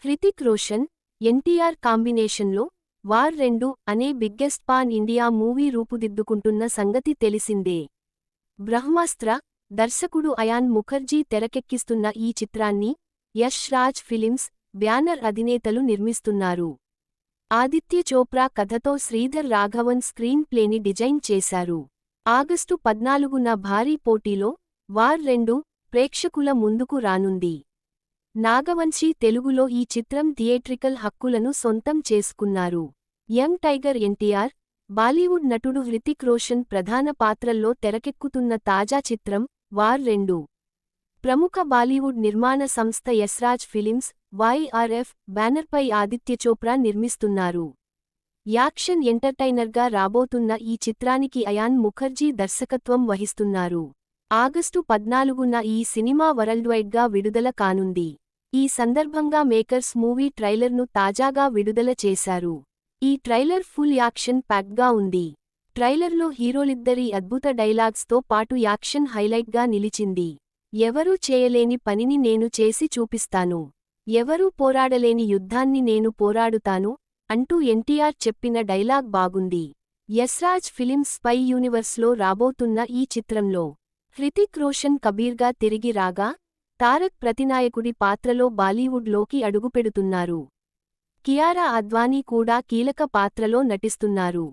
హృతిక్ రోషన్, ఎన్టీఆర్ కాంబినేషన్లో వార్ 2 అనే biggest pan India movie రూపుదిద్దుకుంటున్న సంగతి తెలిసిందే. బ్రహ్మాస్త్ర దర్శకుడు అయాన్ ముఖర్జీ తెరకెక్కిస్తున్న ఈ చిత్రాన్ని యష్ రాజ్ ఫిలిమ్స్ బ్యానర్ అధినేతలు నిర్మిస్తున్నారు. ఆదిత్య చోప్రా కథతో శ్రీధర్ రాఘవన్ స్క్రీన్ ప్లేని డిజైన్ చేశారు. ఆగస్టు 14న భారీ పోటీలో వార్ 2 ప్రేక్షకుల ముందుకు రానుంది. నాగవంశీ తెలుగులో ఈ చిత్రం థియేట్రికల్ హక్కులను సొంతం చేసుకున్నారు. యంగ్ టైగర్ ఎన్టీఆర్, బాలీవుడ్ నటుడు హృతిక్ రోషన్ ప్రధాన పాత్రల్లో తెరకెక్కుతున్న తాజా చిత్రం వార్ 2. ప్రముఖ బాలీవుడ్ నిర్మాణ సంస్థ యస్రాజ్ ఫిలిమ్స్ YRF బ్యానర్పై ఆదిత్య చోప్రా నిర్మిస్తున్నారు. యాక్షన్ ఎంటర్టైనర్గా రాబోతున్న ఈ చిత్రానికి అయాన్ ముఖర్జీ దర్శకత్వం వహిస్తున్నారు. ఆగస్టు 14న ఈ సినిమా వరల్డ్వైడ్గా విడుదల కానుంది. ఈ సందర్భంగా మేకర్స్ మూవీ ట్రైలర్ను తాజాగా విడుదల చేశారు. ఈ ట్రైలర్ ఫుల్ యాక్షన్ ప్యాక్డ్గా ఉంది. ట్రైలర్లో హీరోలిద్దరి అద్భుత డైలాగ్స్తో పాటు యాక్షన్ హైలైట్గా నిలిచింది. ఎవరూ చేయలేని పనిని నేను చేసి చూపిస్తాను, ఎవరూ పోరాడలేని యుద్ధాన్ని నేను పోరాడుతాను అంటూ ఎన్టీఆర్ చెప్పిన డైలాగ్ బాగుంది. యస్రాజ్ ఫిలిమ్స్ స్పై యూనివర్స్లో రాబోతున్న ఈ చిత్రంలో హృతిక్ రోషన్ కబీర్గా తిరిగి రాగా, తారక్ ప్రతినాయకుడి పాత్రలో బాలీవుడ్లోకి అడుగుపెడుతున్నారు. కియారా అద్వానీ కూడా కీలక పాత్రలో నటిస్తున్నారు.